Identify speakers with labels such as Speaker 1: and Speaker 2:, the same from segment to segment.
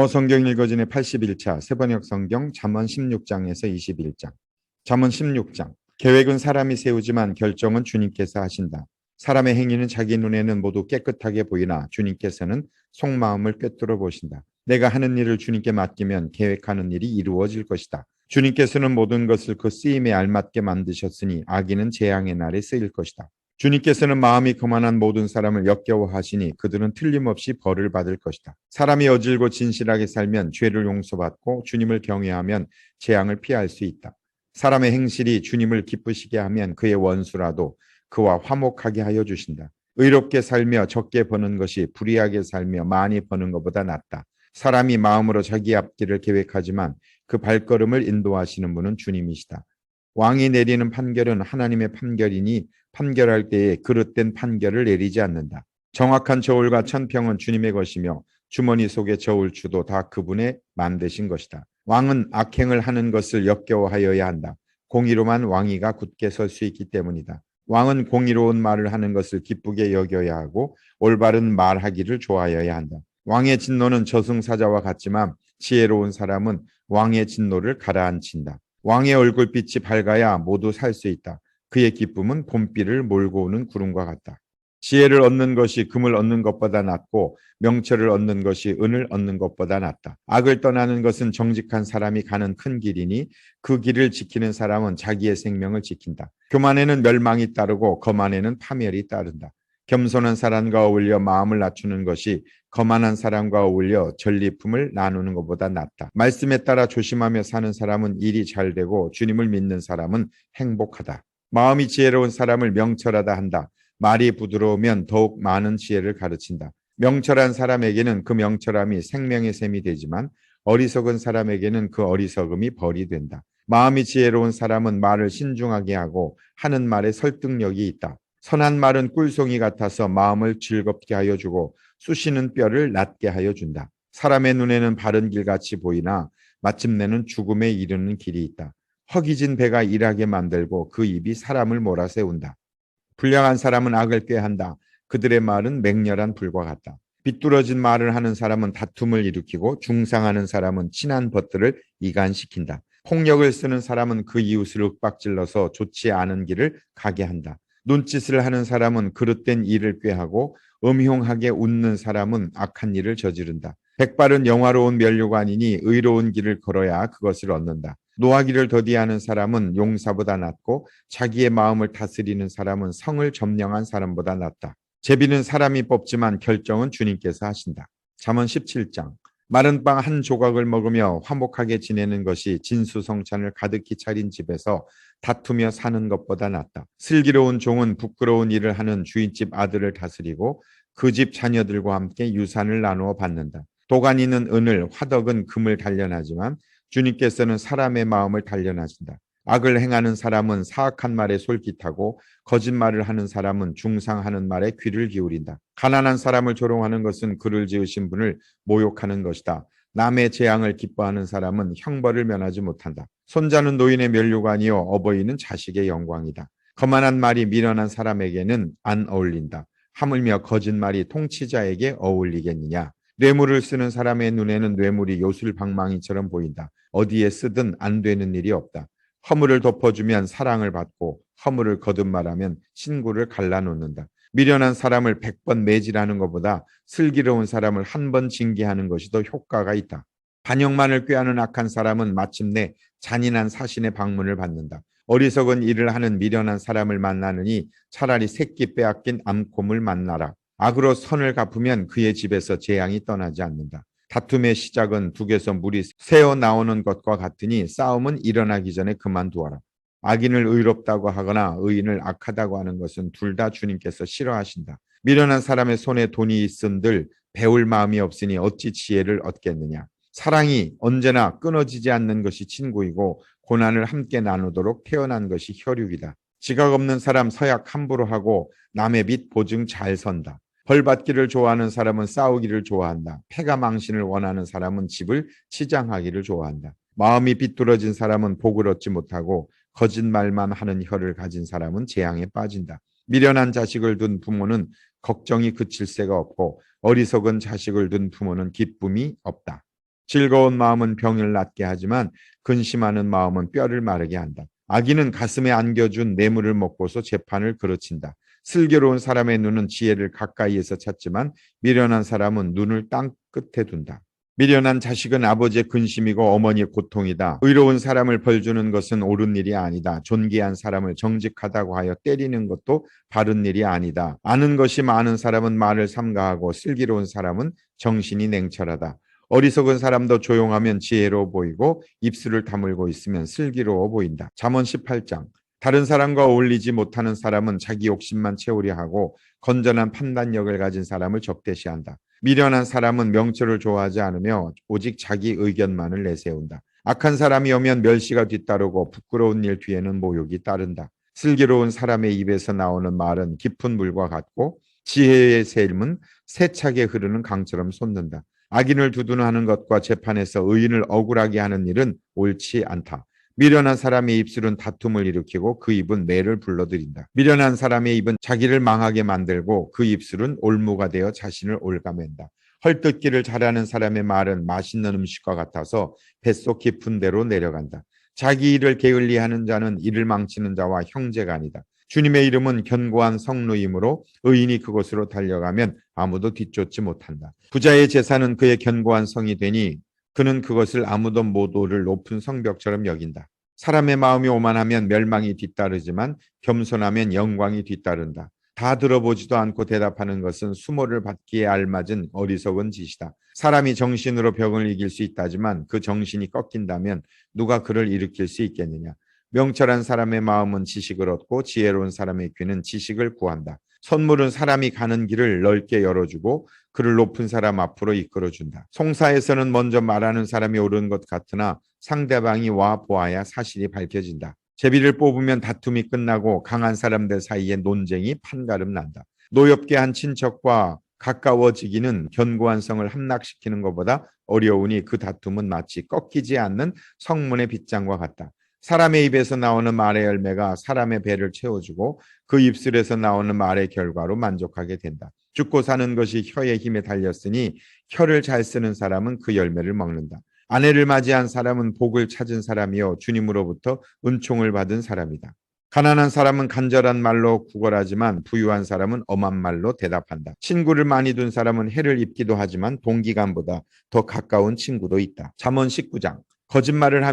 Speaker 1: 성경 읽어진의 81차 세번역 성경 잠언 16장에서 21장. 잠언 16장. 계획은 사람이 세우지만 결정은 주님께서 하신다. 사람의 행위는 자기 눈에는 모두 깨끗하게 보이나 주님께서는 속마음을 꿰뚫어 보신다. 내가 하는 일을 주님께 맡기면 계획하는 일이 이루어질 것이다. 주님께서는 모든 것을 그 쓰임에 알맞게 만드셨으니 악인은 재앙의 날에 쓰일 것이다. 주님께서는 마음이 거만한 모든 사람을 역겨워하시니 그들은 틀림없이 벌을 받을 것이다. 사람이 어질고 진실하게 살면 죄를 용서받고 주님을 경외하면 재앙을 피할 수 있다. 사람의 행실이 주님을 기쁘시게 하면 그의 원수라도 그와 화목하게 하여 주신다. 의롭게 살며 적게 버는 것이 불의하게 살며 많이 버는 것보다 낫다. 사람이 마음으로 자기 앞길을 계획하지만 그 발걸음을 인도하시는 분은 주님이시다. 왕이 내리는 판결은 하나님의 판결이니 판결할 때에 그릇된 판결을 내리지 않는다. 정확한 저울과 천평은 주님의 것이며 주머니 속의 저울추도 다 그분의 만드신 것이다. 왕은 악행을 하는 것을 역겨워하여야 한다. 공의로만 왕위가 굳게 설 수 있기 때문이다. 왕은 공의로운 말을 하는 것을 기쁘게 여겨야 하고 올바른 말하기를 좋아해야 한다. 왕의 진노는 저승사자와 같지만 지혜로운 사람은 왕의 진노를 가라앉힌다. 왕의 얼굴빛이 밝아야 모두 살 수 있다. 그의 기쁨은 봄비를 몰고 오는 구름과 같다. 지혜를 얻는 것이 금을 얻는 것보다 낫고 명철을 얻는 것이 은을 얻는 것보다 낫다. 악을 떠나는 것은 정직한 사람이 가는 큰 길이니 그 길을 지키는 사람은 자기의 생명을 지킨다. 교만에는 멸망이 따르고 거만에는 파멸이 따른다. 겸손한 사람과 어울려 마음을 낮추는 것이 거만한 사람과 어울려 전리품을 나누는 것보다 낫다. 말씀에 따라 조심하며 사는 사람은 일이 잘 되고 주님을 믿는 사람은 행복하다. 마음이 지혜로운 사람을 명철하다 한다. 말이 부드러우면 더욱 많은 지혜를 가르친다. 명철한 사람에게는 그 명철함이 생명의 샘이 되지만 어리석은 사람에게는 그 어리석음이 벌이 된다. 마음이 지혜로운 사람은 말을 신중하게 하고 하는 말에 설득력이 있다. 선한 말은 꿀송이 같아서 마음을 즐겁게 하여 주고 쑤시는 뼈를 낫게 하여 준다. 사람의 눈에는 바른 길같이 보이나 마침내는 죽음에 이르는 길이 있다. 허기진 배가 일하게 만들고 그 입이 사람을 몰아세운다. 불량한 사람은 악을 꾀한다. 그들의 말은 맹렬한 불과 같다. 비뚤어진 말을 하는 사람은 다툼을 일으키고 중상하는 사람은 친한 벗들을 이간시킨다. 폭력을 쓰는 사람은 그 이웃을 윽박질러서 좋지 않은 길을 가게 한다. 눈짓을 하는 사람은 그릇된 일을 꾀하고 음흉하게 웃는 사람은 악한 일을 저지른다. 백발은 영화로운 면류관이니 의로운 길을 걸어야 그것을 얻는다. 노하기를 더디하는 사람은 용사보다 낫고 자기의 마음을 다스리는 사람은 성을 점령한 사람보다 낫다. 제비는 사람이 뽑지만 결정은 주님께서 하신다. 잠언 17장. 마른 빵 한 조각을 먹으며 화목하게 지내는 것이 진수성찬을 가득히 차린 집에서 다투며 사는 것보다 낫다. 슬기로운 종은 부끄러운 일을 하는 주인집 아들을 다스리고 그 집 자녀들과 함께 유산을 나누어 받는다. 도가니는 은을, 화덕은 금을 단련하지만 주님께서는 사람의 마음을 단련하신다. 악을 행하는 사람은 사악한 말에 솔깃하고 거짓말을 하는 사람은 중상하는 말에 귀를 기울인다. 가난한 사람을 조롱하는 것은 그를 지으신 분을 모욕하는 것이다. 남의 재앙을 기뻐하는 사람은 형벌을 면하지 못한다. 손자는 노인의 면류관이요 어버이는 자식의 영광이다. 거만한 말이 미련한 사람에게는 안 어울린다. 하물며 거짓말이 통치자에게 어울리겠느냐. 뇌물을 쓰는 사람의 눈에는 뇌물이 요술방망이처럼 보인다. 어디에 쓰든 안 되는 일이 없다. 허물을 덮어주면 사랑을 받고 허물을 거듭말하면 친구를 갈라놓는다. 미련한 사람을 100번 매질하는 것보다 슬기로운 사람을 한 번 징계하는 것이 더 효과가 있다. 반역만을 꾀하는 악한 사람은 마침내 잔인한 사신의 방문을 받는다. 어리석은 일을 하는 미련한 사람을 만나느니 차라리 새끼 빼앗긴 암곰을 만나라. 악으로 선을 갚으면 그의 집에서 재앙이 떠나지 않는다. 다툼의 시작은 북에서 물이 새어 나오는 것과 같으니 싸움은 일어나기 전에 그만두어라. 악인을 의롭다고 하거나 의인을 악하다고 하는 것은 둘 다 주님께서 싫어하신다. 미련한 사람의 손에 돈이 있은들 배울 마음이 없으니 어찌 지혜를 얻겠느냐. 사랑이 언제나 끊어지지 않는 것이 친구이고 고난을 함께 나누도록 태어난 것이 혈육이다. 지각 없는 사람 서약 함부로 하고 남의 빚 보증 잘 선다. 벌 받기를 좋아하는 사람은 싸우기를 좋아한다. 패가 망신을 원하는 사람은 집을 치장하기를 좋아한다. 마음이 비뚤어진 사람은 복을 얻지 못하고 거짓말만 하는 혀를 가진 사람은 재앙에 빠진다. 미련한 자식을 둔 부모는 걱정이 그칠 새가 없고 어리석은 자식을 둔 부모는 기쁨이 없다. 즐거운 마음은 병을 낫게 하지만 근심하는 마음은 뼈를 마르게 한다. 악인은 가슴에 안겨준 뇌물을 먹고서 재판을 그르친다. 슬기로운 사람의 눈은 지혜를 가까이에서 찾지만 미련한 사람은 눈을 땅 끝에 둔다. 미련한 자식은 아버지의 근심이고 어머니의 고통이다. 의로운 사람을 벌주는 것은 옳은 일이 아니다. 존귀한 사람을 정직하다고 하여 때리는 것도 바른 일이 아니다. 아는 것이 많은 사람은 말을 삼가하고 슬기로운 사람은 정신이 냉철하다. 어리석은 사람도 조용하면 지혜로워 보이고 입술을 다물고 있으면 슬기로워 보인다. 잠언 18장. 다른 사람과 어울리지 못하는 사람은 자기 욕심만 채우려 하고 건전한 판단력을 가진 사람을 적대시한다. 미련한 사람은 명철을 좋아하지 않으며 오직 자기 의견만을 내세운다. 악한 사람이 오면 멸시가 뒤따르고 부끄러운 일 뒤에는 모욕이 따른다. 슬기로운 사람의 입에서 나오는 말은 깊은 물과 같고 지혜의 샘은 세차게 흐르는 강처럼 솟는다. 악인을 두둔하는 것과 재판에서 의인을 억울하게 하는 일은 옳지 않다. 미련한 사람의 입술은 다툼을 일으키고 그 입은 매를 불러들인다. 미련한 사람의 입은 자기를 망하게 만들고 그 입술은 올무가 되어 자신을 올가맨다. 헐뜯기를 잘하는 사람의 말은 맛있는 음식과 같아서 뱃속 깊은 데로 내려간다. 자기 일을 게을리하는 자는 이를 망치는 자와 형제가 아니다. 주님의 이름은 견고한 성루이므로 의인이 그곳으로 달려가면 아무도 뒤쫓지 못한다. 부자의 재산은 그의 견고한 성이 되니 그는 그것을 아무도 못 오를 높은 성벽처럼 여긴다. 사람의 마음이 오만하면 멸망이 뒤따르지만 겸손하면 영광이 뒤따른다. 다 들어보지도 않고 대답하는 것은 수모를 받기에 알맞은 어리석은 짓이다. 사람이 정신으로 병을 이길 수 있다지만 그 정신이 꺾인다면 누가 그를 일으킬 수 있겠느냐. 명철한 사람의 마음은 지식을 얻고 지혜로운 사람의 귀는 지식을 구한다. 선물은 사람이 가는 길을 넓게 열어주고 그를 높은 사람 앞으로 이끌어준다. 송사에서는 먼저 말하는 사람이 옳은 것 같으나 상대방이 와 보아야 사실이 밝혀진다. 제비를 뽑으면 다툼이 끝나고 강한 사람들 사이에 논쟁이 판가름 난다. 노엽게 한 친척과 가까워지기는 견고한 성을 함락시키는 것보다 어려우니 그 다툼은 마치 꺾이지 않는 성문의 빗장과 같다. 사람의 입에서 나오는 말의 열매가 사람의 배를 채워주고 그 입술에서 나오는 말의 결과로 만족하게 된다. 죽고 사는 것이 혀의 힘에 달렸으니 혀를 잘 쓰는 사람은 그 열매를 먹는다. 아내를 맞이한 사람은 복을 찾은 사람이요 주님으로부터 은총을 받은 사람이다. 가난한 사람은 간절한 말로 구걸하지만 부유한 사람은 엄한 말로 대답한다. 친구를 많이 둔 사람은 해를 입기도 하지만 동기간보다 더 가까운 친구도 있다. 잠언 19장. 거짓말을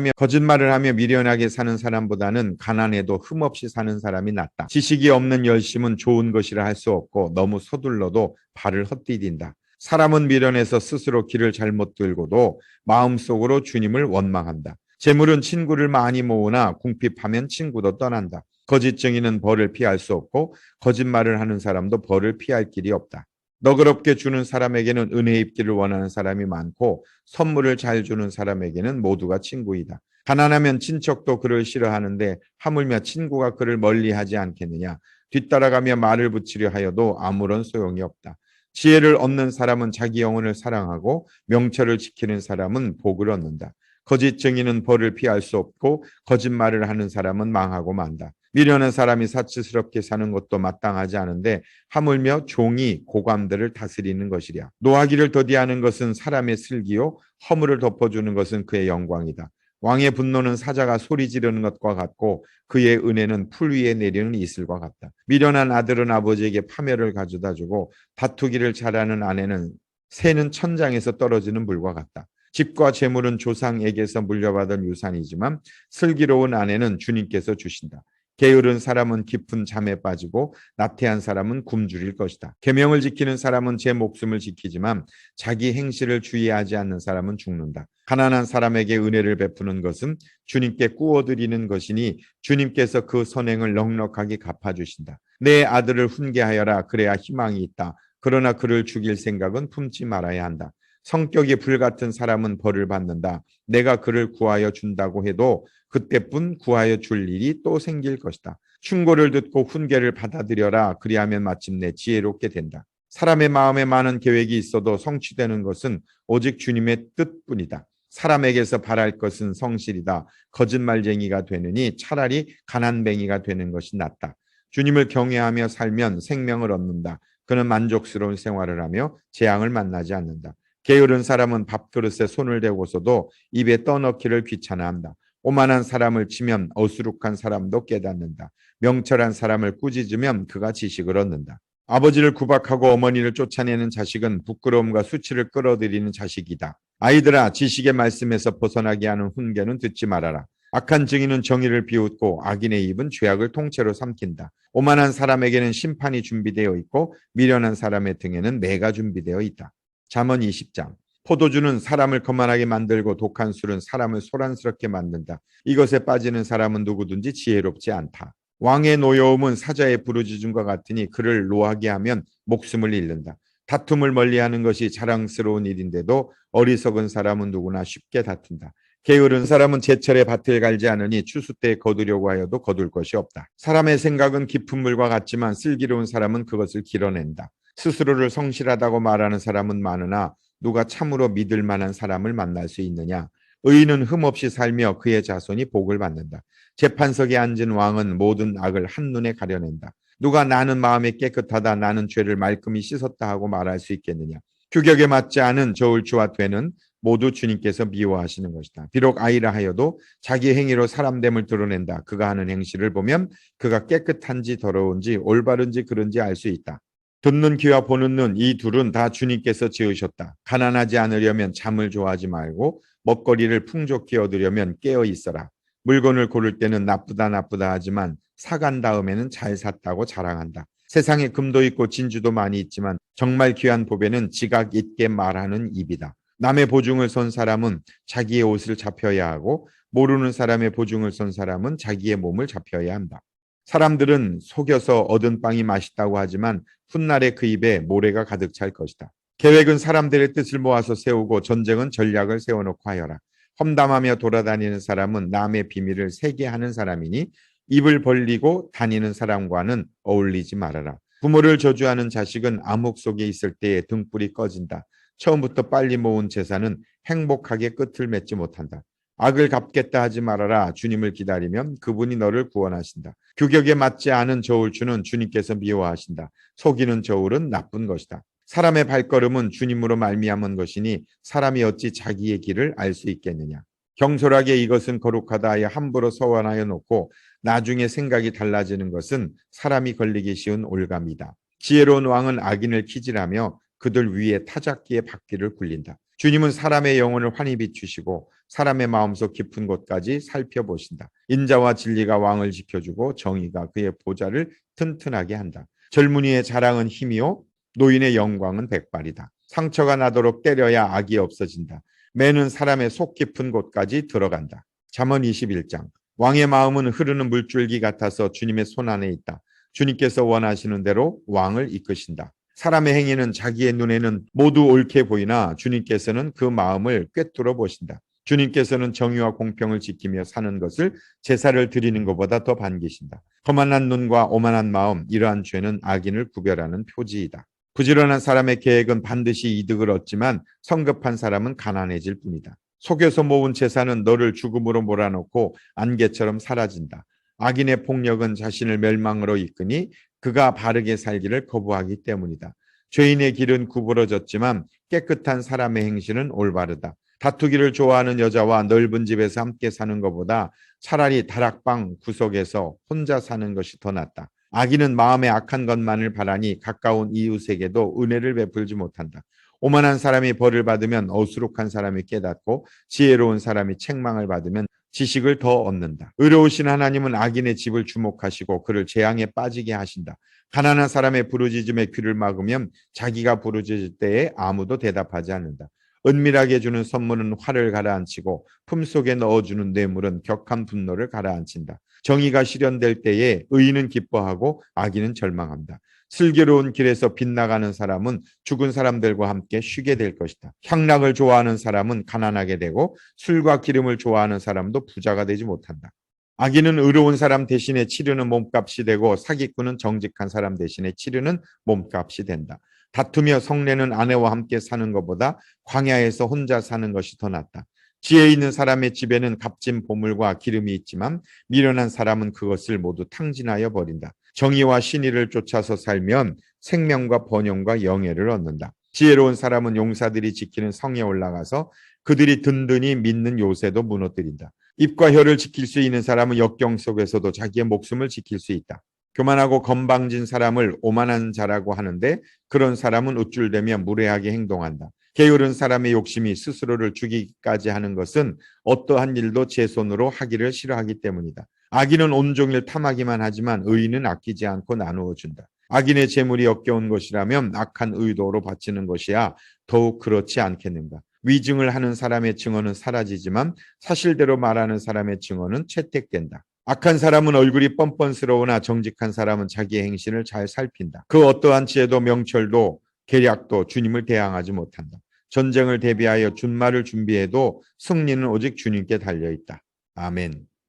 Speaker 1: 하며 미련하게 사는 사람보다는 가난해도 흠없이 사는 사람이 낫다. 지식이 없는 열심은 좋은 것이라 할 수 없고 너무 서둘러도 발을 헛디딘다. 사람은 미련해서 스스로 길을 잘못 들고도 마음속으로 주님을 원망한다. 재물은 친구를 많이 모으나 궁핍하면 친구도 떠난다. 거짓 증인은 벌을 피할 수 없고 거짓말을 하는 사람도 벌을 피할 길이 없다. 너그럽게 주는 사람에게는 은혜 입기를 원하는 사람이 많고 선물을 잘 주는 사람에게는 모두가 친구이다. 가난하면 친척도 그를 싫어하는데 하물며 친구가 그를 멀리하지 않겠느냐. 뒤따라가며 말을 붙이려 하여도 아무런 소용이 없다. 지혜를 얻는 사람은 자기 영혼을 사랑하고 명철을 지키는 사람은 복을 얻는다. 거짓 증인은 벌을 피할 수 없고 거짓말을 하는 사람은 망하고 만다. 미련한 사람이 사치스럽게 사는 것도 마땅하지 않은데 하물며 종이 고관들을 다스리는 것이랴. 노하기를 더디하는 것은 사람의 슬기요 허물을 덮어주는 것은 그의 영광이다. 왕의 분노는 사자가 소리 지르는 것과 같고 그의 은혜는 풀 위에 내리는 이슬과 같다. 미련한 아들은 아버지에게 파멸을 가져다 주고 다투기를 잘하는 아내는 새는 천장에서 떨어지는 물과 같다. 집과 재물은 조상에게서 물려받은 유산이지만 슬기로운 아내는 주님께서 주신다. 게으른 사람은 깊은 잠에 빠지고 나태한 사람은 굶주릴 것이다. 계명을 지키는 사람은 제 목숨을 지키지만 자기 행실을 주의하지 않는 사람은 죽는다. 가난한 사람에게 은혜를 베푸는 것은 주님께 꾸어드리는 것이니 주님께서 그 선행을 넉넉하게 갚아주신다. 내 아들을 훈계하여라. 그래야 희망이 있다. 그러나 그를 죽일 생각은 품지 말아야 한다. 성격이 불같은 사람은 벌을 받는다. 내가 그를 구하여 준다고 해도 그때뿐 구하여 줄 일이 또 생길 것이다. 충고를 듣고 훈계를 받아들여라. 그리하면 마침내 지혜롭게 된다. 사람의 마음에 많은 계획이 있어도 성취되는 것은 오직 주님의 뜻뿐이다. 사람에게서 바랄 것은 성실이다. 거짓말쟁이가 되느니 차라리 가난뱅이가 되는 것이 낫다. 주님을 경외하며 살면 생명을 얻는다. 그는 만족스러운 생활을 하며 재앙을 만나지 않는다. 게으른 사람은 밥그릇에 손을 대고서도 입에 떠넣기를 귀찮아한다. 오만한 사람을 치면 어수룩한 사람도 깨닫는다. 명철한 사람을 꾸짖으면 그가 지식을 얻는다. 아버지를 구박하고 어머니를 쫓아내는 자식은 부끄러움과 수치를 끌어들이는 자식이다. 아이들아, 지식의 말씀에서 벗어나게 하는 훈계는 듣지 말아라. 악한 증인은 정의를 비웃고 악인의 입은 죄악을 통째로 삼킨다. 오만한 사람에게는 심판이 준비되어 있고 미련한 사람의 등에는 매가 준비되어 있다. 잠언 20장. 포도주는 사람을 거만하게 만들고 독한 술은 사람을 소란스럽게 만든다. 이것에 빠지는 사람은 누구든지 지혜롭지 않다. 왕의 노여움은 사자의 부르짖음과 같으니 그를 노하게 하면 목숨을 잃는다. 다툼을 멀리하는 것이 자랑스러운 일인데도 어리석은 사람은 누구나 쉽게 다툰다. 게으른 사람은 제철에 밭을 갈지 않으니 추수 때에 거두려고 하여도 거둘 것이 없다. 사람의 생각은 깊은 물과 같지만 슬기로운 사람은 그것을 길어낸다. 스스로를 성실하다고 말하는 사람은 많으나 누가 참으로 믿을 만한 사람을 만날 수 있느냐? 의인은 흠없이 살며 그의 자손이 복을 받는다. 재판석에 앉은 왕은 모든 악을 한눈에 가려낸다. 누가 나는 마음이 깨끗하다, 나는 죄를 말끔히 씻었다 하고 말할 수 있겠느냐? 규격에 맞지 않은 저울추와 되는 모두 주님께서 미워하시는 것이다. 비록 아이라 하여도 자기 행위로 사람됨을 드러낸다. 그가 하는 행실을 보면 그가 깨끗한지 더러운지 올바른지 그른지 알 수 있다. 듣는 귀와 보는 눈, 이 둘은 다 주님께서 지으셨다. 가난하지 않으려면 잠을 좋아하지 말고 먹거리를 풍족히 얻으려면 깨어 있어라. 물건을 고를 때는 나쁘다 하지만 사간 다음에는 잘 샀다고 자랑한다. 세상에 금도 있고 진주도 많이 있지만 정말 귀한 보배는 지각 있게 말하는 입이다. 남의 보증을 선 사람은 자기의 옷을 잡혀야 하고 모르는 사람의 보증을 선 사람은 자기의 몸을 잡혀야 한다. 사람들은 속여서 얻은 빵이 맛있다고 하지만 훗날에 그 입에 모래가 가득 찰 것이다. 계획은 사람들의 뜻을 모아서 세우고 전쟁은 전략을 세워놓고 하여라. 험담하며 돌아다니는 사람은 남의 비밀을 새게 하는 사람이니 입을 벌리고 다니는 사람과는 어울리지 말아라. 부모를 저주하는 자식은 암흑 속에 있을 때에 등불이 꺼진다. 처음부터 빨리 모은 재산은 행복하게 끝을 맺지 못한다. 악을 갚겠다 하지 말아라. 주님을 기다리면 그분이 너를 구원하신다. 규격에 맞지 않은 저울추는 주님께서 미워하신다. 속이는 저울은 나쁜 것이다. 사람의 발걸음은 주님으로 말미암은 것이니 사람이 어찌 자기의 길을 알 수 있겠느냐. 경솔하게 이것은 거룩하다 하여 함부로 서원하여 놓고 나중에 생각이 달라지는 것은 사람이 걸리기 쉬운 올감이다. 지혜로운 왕은 악인을 키질하며 그들 위에 타작기의 바퀴를 굴린다. 주님은 사람의 영혼을 환히 비추시고 사람의 마음속 깊은 곳까지 살펴보신다. 인자와 진리가 왕을 지켜주고 정의가 그의 보좌를 튼튼하게 한다. 젊은이의 자랑은 힘이요 노인의 영광은 백발이다. 상처가 나도록 때려야 악이 없어진다. 매는 사람의 속 깊은 곳까지 들어간다. 잠언 21장. 왕의 마음은 흐르는 물줄기 같아서 주님의 손 안에 있다. 주님께서 원하시는 대로 왕을 이끄신다. 사람의 행위는 자기의 눈에는 모두 옳게 보이나 주님께서는 그 마음을 꿰뚫어 보신다. 주님께서는 정의와 공평을 지키며 사는 것을 제사를 드리는 것보다 더 반기신다. 거만한 눈과 오만한 마음, 이러한 죄는 악인을 구별하는 표지이다. 부지런한 사람의 계획은 반드시 이득을 얻지만 성급한 사람은 가난해질 뿐이다. 속여서 모은 재산은 너를 죽음으로 몰아넣고 안개처럼 사라진다. 악인의 폭력은 자신을 멸망으로 이끄니 그가 바르게 살기를 거부하기 때문이다. 죄인의 길은 구부러졌지만 깨끗한 사람의 행실은 올바르다. 다투기를 좋아하는 여자와 넓은 집에서 함께 사는 것보다 차라리 다락방 구석에서 혼자 사는 것이 더 낫다. 악인은 마음에 악한 것만을 바라니 가까운 이웃에게도 은혜를 베풀지 못한다. 오만한 사람이 벌을 받으면 어수룩한 사람이 깨닫고 지혜로운 사람이 책망을 받으면 지식을 더 얻는다. 의로우신 하나님은 악인의 집을 주목하시고 그를 재앙에 빠지게 하신다. 가난한 사람의 부르짖음에 귀를 막으면 자기가 부르짖을 때에 아무도 대답하지 않는다. 은밀하게 주는 선물은 화를 가라앉히고 품속에 넣어주는 뇌물은 격한 분노를 가라앉힌다. 정의가 실현될 때에 의인은 기뻐하고 악인은 절망한다. 슬기로운 길에서 빗나가는 사람은 죽은 사람들과 함께 쉬게 될 것이다. 향락을 좋아하는 사람은 가난하게 되고 술과 기름을 좋아하는 사람도 부자가 되지 못한다. 악인은 의로운 사람 대신에 치르는 몸값이 되고 사기꾼은 정직한 사람 대신에 치르는 몸값이 된다. 다투며 성내는 아내와 함께 사는 것보다 광야에서 혼자 사는 것이 더 낫다. 지혜 있는 사람의 집에는 값진 보물과 기름이 있지만 미련한 사람은 그것을 모두 탕진하여 버린다. 정의와 신의를 쫓아서 살면 생명과 번영과 영예를 얻는다. 지혜로운 사람은 용사들이 지키는 성에 올라가서 그들이 든든히 믿는 요새도 무너뜨린다. 입과 혀를 지킬 수 있는 사람은 역경 속에서도 자기의 목숨을 지킬 수 있다. 교만하고 건방진 사람을 오만한 자라고 하는데 그런 사람은 우쭐대며 무례하게 행동한다. 게으른 사람의 욕심이 스스로를 죽이기까지 하는 것은 어떠한 일도 제 손으로 하기를 싫어하기 때문이다. 악인은 온종일 탐하기만 하지만 의인은 아끼지 않고 나누어 준다. 악인의 재물이 역겨운 것이라면 악한 의도로 바치는 것이야 더욱 그렇지 않겠는가. 위증을 하는 사람의 증언은 사라지지만 사실대로 말하는 사람의 증언은 채택된다. 악한 사람은 얼굴이 뻔뻔스러우나 정직한 사람은 자기의 행실을 잘 살핀다. 그 어떠한 지혜도 명철도 계략도 주님을 대항하지 못한다. 전쟁을 대비하여 준말을 준비해도 승리는 오직 주님께 달려있다. 아멘.